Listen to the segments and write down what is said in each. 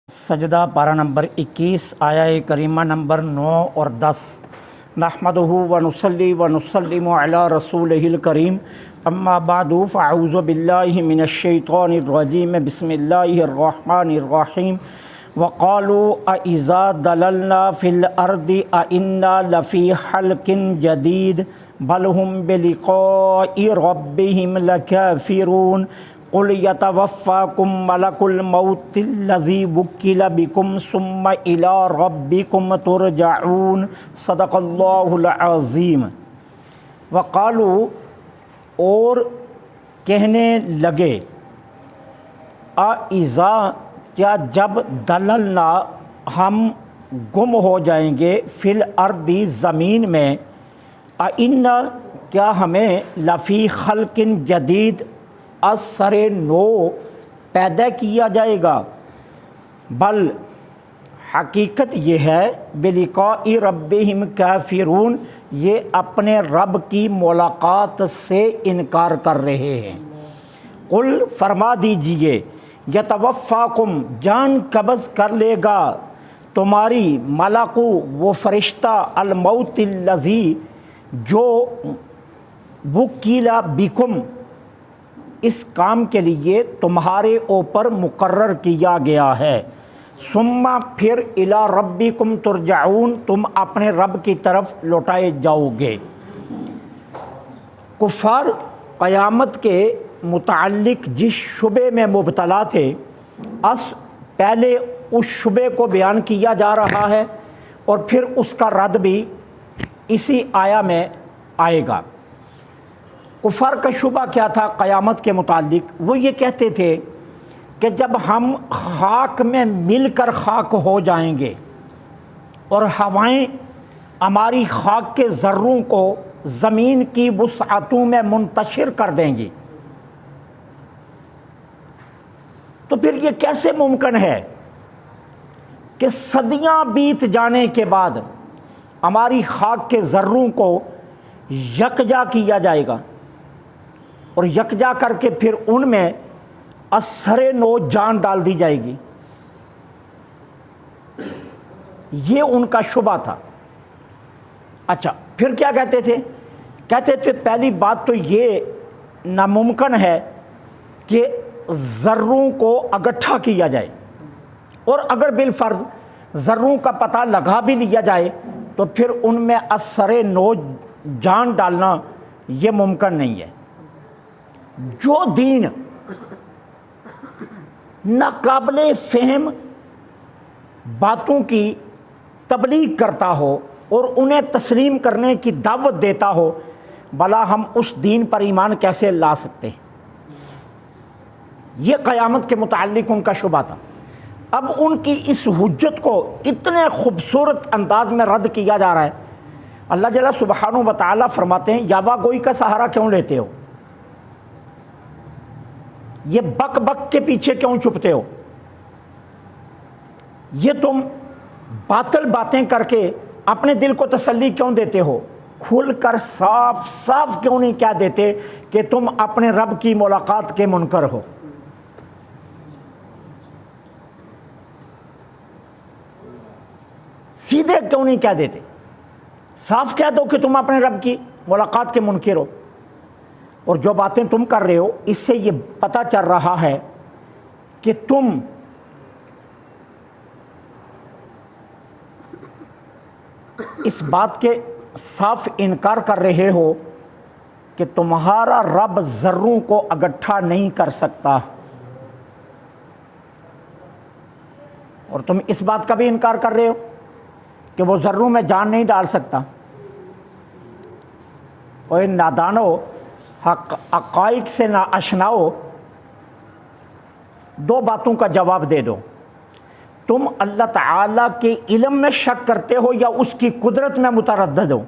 سجدہ پارہ نمبر 21 آیہ کریمہ نمبر 9 اور 10۔ نحمدہ ونصلی ونسلم علی رسولہ الکریم، اما بعد فاعوذ باللہ من الشیطان الرجیم، بسم اللہ الرحمن الرحیم۔ وقالوا اذا ضللنا فی الارض انا لفی خلق جدید بل هم بلقاء ربهم لکافرون۔ قل یتوفاکم ملک الموت الذی وکل بکم ثم الی ربکم ترجعون۔ صدق اللہ العظیم۔ وقالوا، اور کہنے لگے، اذا، کیا جب ضللنا، ہم گم ہو جائیں گے، فی الارض، زمین میں، انا، کیا ہمیں، لفی خلق جدید، از سر نو پیدا کیا جائے گا، بل، حقیقت یہ ہے، بلقاء ربہم کافرون، یہ اپنے رب کی ملاقات سے انکار کر رہے ہیں۔ قل، فرما دیجئے، یتوفاکم، جان قبض کر لے گا تمہاری، ملکو، وہ فرشتہ، الموت الذی، جو وکیل بکم، اس کام کے لیے تمہارے اوپر مقرر کیا گیا ہے، ثم، پھر، الی ربکم ترجعون، تم اپنے رب کی طرف لوٹائے جاؤ گے۔ کفار قیامت کے متعلق جس شبے میں مبتلا تھے، پہلے اس شبے کو بیان کیا جا رہا ہے اور پھر اس کا رد بھی اسی آیہ میں آئے گا۔ کفار کا شبہ کیا تھا قیامت کے متعلق؟ وہ یہ کہتے تھے کہ جب ہم خاک میں مل کر خاک ہو جائیں گے اور ہوائیں ہماری خاک کے ذروں کو زمین کی وسعتوں میں منتشر کر دیں گی، تو پھر یہ کیسے ممکن ہے کہ صدیاں بیت جانے کے بعد ہماری خاک کے ذروں کو یکجا کیا جائے گا اور یکجا کر کے پھر ان میں اثر نو جان ڈال دی جائے گی؟ یہ ان کا شبہ تھا۔ اچھا، پھر کیا کہتے تھے؟ کہتے تھے پہلی بات تو یہ ناممکن ہے کہ ذروں کو اکٹھا کیا جائے، اور اگر بالفرض ذروں کا پتہ لگا بھی لیا جائے تو پھر ان میں اثر نو جان ڈالنا یہ ممکن نہیں ہے۔ جو دین ناقابل فہم باتوں کی تبلیغ کرتا ہو اور انہیں تسلیم کرنے کی دعوت دیتا ہو، بھلا ہم اس دین پر ایمان کیسے لا سکتے ہیں؟ یہ قیامت کے متعلق ان کا شبہ تھا۔ اب ان کی اس حجت کو اتنے خوبصورت انداز میں رد کیا جا رہا ہے۔ اللہ جل سبحانہ و تعالیٰ فرماتے ہیں، یاوا گوئی کا سہارا کیوں لیتے ہو؟ یہ بک بک کے پیچھے کیوں چھپتے ہو؟ یہ تم باطل باتیں کر کے اپنے دل کو تسلی کیوں دیتے ہو؟ کھل کر صاف صاف کیوں نہیں کہہ دیتے کہ تم اپنے رب کی ملاقات کے منکر ہو؟ سیدھے کیوں نہیں کہہ دیتے؟ صاف کہہ دو کہ تم اپنے رب کی ملاقات کے منکر ہو۔ اور جو باتیں تم کر رہے ہو، اس سے یہ پتہ چل رہا ہے کہ تم اس بات کے صاف انکار کر رہے ہو کہ تمہارا رب ذروں کو اکٹھا نہیں کر سکتا، اور تم اس بات کا بھی انکار کر رہے ہو کہ وہ ذروں میں جان نہیں ڈال سکتا۔ اور نادانو، حقائق سے نہ اشناؤ، دو باتوں کا جواب دے دو۔ تم اللہ تعالیٰ کے علم میں شک کرتے ہو یا اس کی قدرت میں متردد ہو؟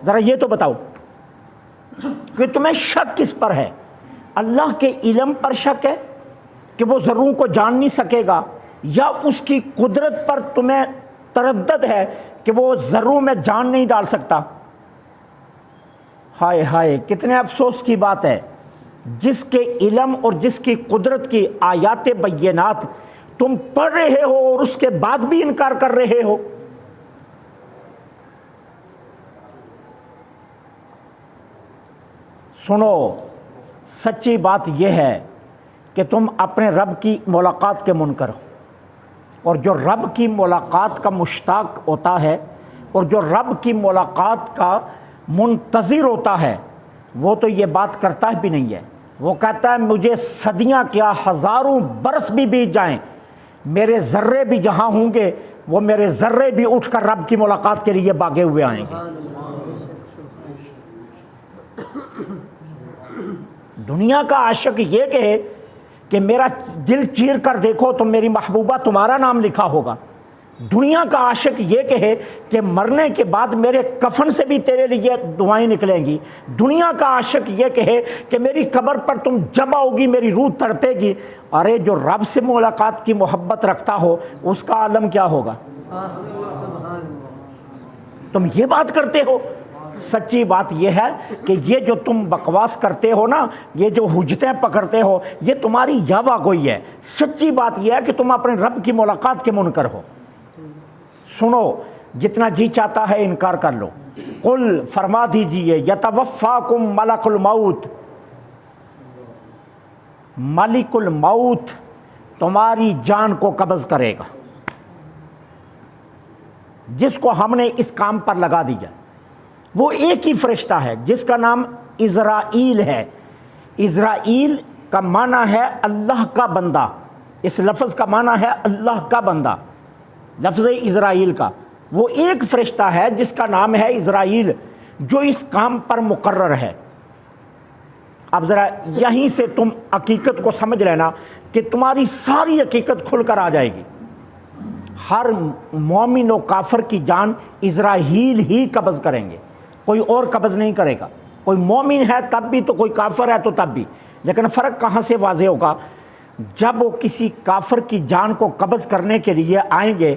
ذرا یہ تو بتاؤ کہ تمہیں شک کس پر ہے؟ اللہ کے علم پر شک ہے کہ وہ ذروں کو جان نہیں سکے گا، یا اس کی قدرت پر تمہیں تردد ہے کہ وہ ذروں میں جان نہیں ڈال سکتا؟ ہائے ہائے، کتنے افسوس کی بات ہے، جس کے علم اور جس کی قدرت کی آیات بینات تم پڑھ رہے ہو اور اس کے بعد بھی انکار کر رہے ہو۔ سنو، سچی بات یہ ہے کہ تم اپنے رب کی ملاقات کے منکر ہو، اور جو رب کی ملاقات کا مشتاق ہوتا ہے اور جو رب کی ملاقات کا منتظر ہوتا ہے وہ تو یہ بات کرتا بھی نہیں ہے۔ وہ کہتا ہے مجھے صدیاں کیا ہزاروں برس بھی بیت جائیں، میرے ذرے بھی جہاں ہوں گے وہ میرے ذرے بھی اٹھ کر رب کی ملاقات کے لیے بھاگے ہوئے آئیں گے۔ دنیا کا عاشق یہ کہے کہ میرا دل چیر کر دیکھو تو میری محبوبہ تمہارا نام لکھا ہوگا، دنیا کا عاشق یہ کہے کہ مرنے کے بعد میرے کفن سے بھی تیرے لیے دعائیں نکلیں گی، دنیا کا عاشق یہ کہے کہ میری قبر پر تم جب آؤ گی میری روح تڑپے گی، ارے جو رب سے ملاقات کی محبت رکھتا ہو اس کا عالم کیا ہوگا؟ تم یہ بات کرتے ہو۔ سچی بات یہ ہے کہ یہ جو تم بکواس کرتے ہو نا، یہ جو حجتیں پکڑتے ہو، یہ تمہاری یاوہ گوئی ہے۔ سچی بات یہ ہے کہ تم اپنے رب کی ملاقات کے منکر ہو۔ سنو، جتنا جی چاہتا ہے انکار کر لو۔ قل، فرما دیجئے، یتوفاکم ملک الموت، ملک الموت تمہاری جان کو قبض کرے گا، جس کو ہم نے اس کام پر لگا دیا۔ وہ ایک ہی فرشتہ ہے جس کا نام اسرائیل ہے۔ اسرائیل کا معنی ہے اللہ کا بندہ، اس لفظ کا معنی ہے اللہ کا بندہ، لفظ اسرائیل کا۔ وہ ایک فرشتہ ہے جس کا نام ہے اسرائیل، جو اس کام پر مقرر ہے۔ اب ذرا یہیں سے تم حقیقت کو سمجھ لینا کہ تمہاری ساری حقیقت کھل کر آ جائے گی۔ ہر مومن و کافر کی جان اسرائیل ہی قبض کریں گے، کوئی اور قبض نہیں کرے گا۔ کوئی مومن ہے تب بھی تو کوئی کافر ہے تو تب بھی، لیکن فرق کہاں سے واضح ہوگا؟ جب وہ کسی کافر کی جان کو قبض کرنے کے لیے آئیں گے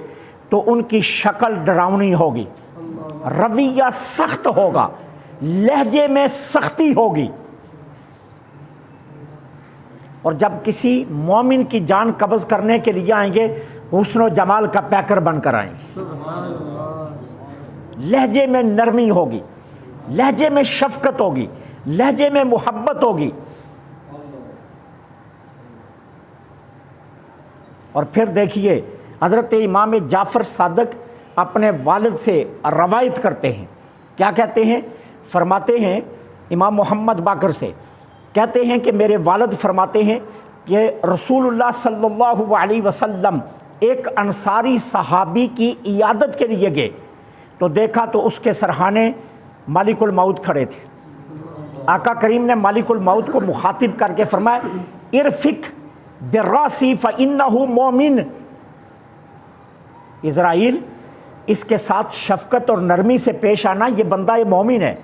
تو ان کی شکل ڈراؤنی ہوگی، رویہ سخت ہوگا، لہجے میں سختی ہوگی، اور جب کسی مومن کی جان قبض کرنے کے لیے آئیں گے حسن و جمال کا پیکر بن کر آئیں گے۔ لہجے میں نرمی ہوگی، لہجے میں شفقت ہوگی، لہجے میں محبت ہوگی۔ اور پھر دیکھیے حضرت امام جعفر صادق اپنے والد سے روایت کرتے ہیں، کیا کہتے ہیں؟ فرماتے ہیں امام محمد باقر سے، کہتے ہیں کہ میرے والد فرماتے ہیں کہ رسول اللہ صلی اللہ علیہ وسلم ایک انصاری صحابی کی عیادت کے لیے گئے تو دیکھا تو اس کے سرہانے مالک الموت کھڑے تھے۔ آقا کریم نے مالک الموت کو مخاطب کر کے فرمایا ارفق براسی فإنہ مومن، اسرائیل اس کے ساتھ شفقت اور نرمی سے پیش آنا، یہ بندہ مومن ہے،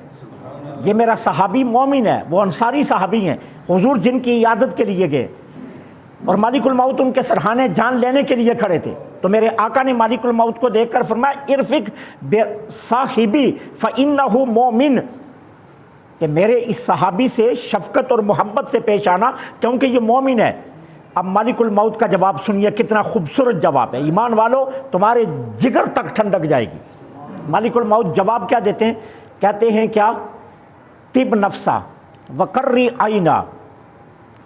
یہ میرا صحابی مومن ہے۔ وہ انصاری صحابی ہیں حضور جن کی عیادت کے لیے گئے، اور مالک الموت ان کے سرہانے جان لینے کے لیے کھڑے تھے، تو میرے آقا نے مالک الموت کو دیکھ کر فرمایا ارفق بصاحبی فإنہ مومن، کہ میرے اس صحابی سے شفقت اور محبت سے پیش آنا کیونکہ یہ مومن ہے۔ اب مالک الموت کا جواب سنیے، کتنا خوبصورت جواب ہے، ایمان والو تمہارے جگر تک ٹھنڈک جائے گی۔ مالک الموت جواب کیا دیتے ہیں؟ کہتے ہیں کیا؟ طب نفسا وقری عینا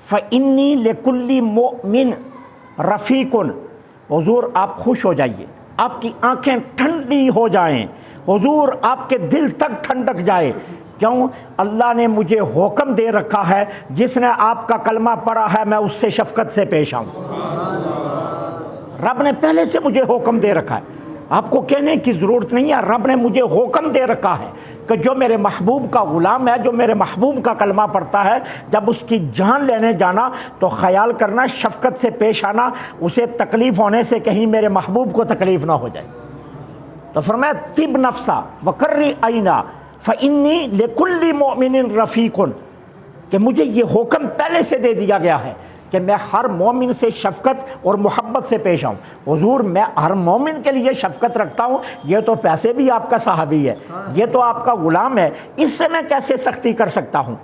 فإنی لکل مؤمن رفیق، حضور آپ خوش ہو جائیے، آپ کی آنکھیں ٹھنڈی ہو جائیں، حضور آپ کے دل تک ٹھنڈک جائے۔ کیوں؟ اللہ نے مجھے حکم دے رکھا ہے جس نے آپ کا کلمہ پڑھا ہے میں اس سے شفقت سے پیش آؤں۔ رب نے پہلے سے مجھے حکم دے رکھا ہے، آپ کو کہنے کی ضرورت نہیں ہے، رب نے مجھے حکم دے رکھا ہے کہ جو میرے محبوب کا غلام ہے، جو میرے محبوب کا کلمہ پڑھتا ہے، جب اس کی جان لینے جانا تو خیال کرنا، شفقت سے پیش آنا، اسے تکلیف ہونے سے کہیں میرے محبوب کو تکلیف نہ ہو جائے۔ تو فرمایا طب نفسا وقری عینا فإنی لکل مؤمن رفیق، کہ مجھے یہ حکم پہلے سے دے دیا گیا ہے کہ میں ہر مومن سے شفقت اور محبت سے پیش آؤں۔ حضور میں ہر مومن کے لیے شفقت رکھتا ہوں، یہ تو پیسے بھی آپ کا صحابی ہے، یہ تو آپ کا غلام ہے، اس سے میں کیسے سختی کر سکتا ہوں؟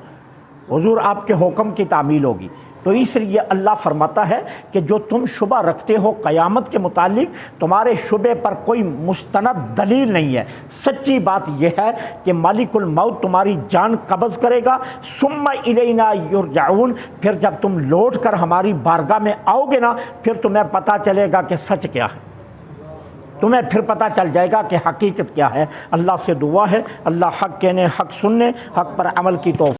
حضور آپ کے حکم کی تعمیل ہوگی۔ تو اس لیے اللہ فرماتا ہے کہ جو تم شبہ رکھتے ہو قیامت کے متعلق، تمہارے شبے پر کوئی مستند دلیل نہیں ہے۔ سچی بات یہ ہے کہ مالک الموت تمہاری جان قبض کرے گا، ثم الینا یرجعون، پھر جب تم لوٹ کر ہماری بارگاہ میں آؤ گے نا، پھر تمہیں پتہ چلے گا کہ سچ کیا ہے، تمہیں پھر پتہ چل جائے گا کہ حقیقت کیا ہے۔ اللہ سے دعا ہے اللہ حق کہنے، حق سننے، حق پر عمل کی توفیق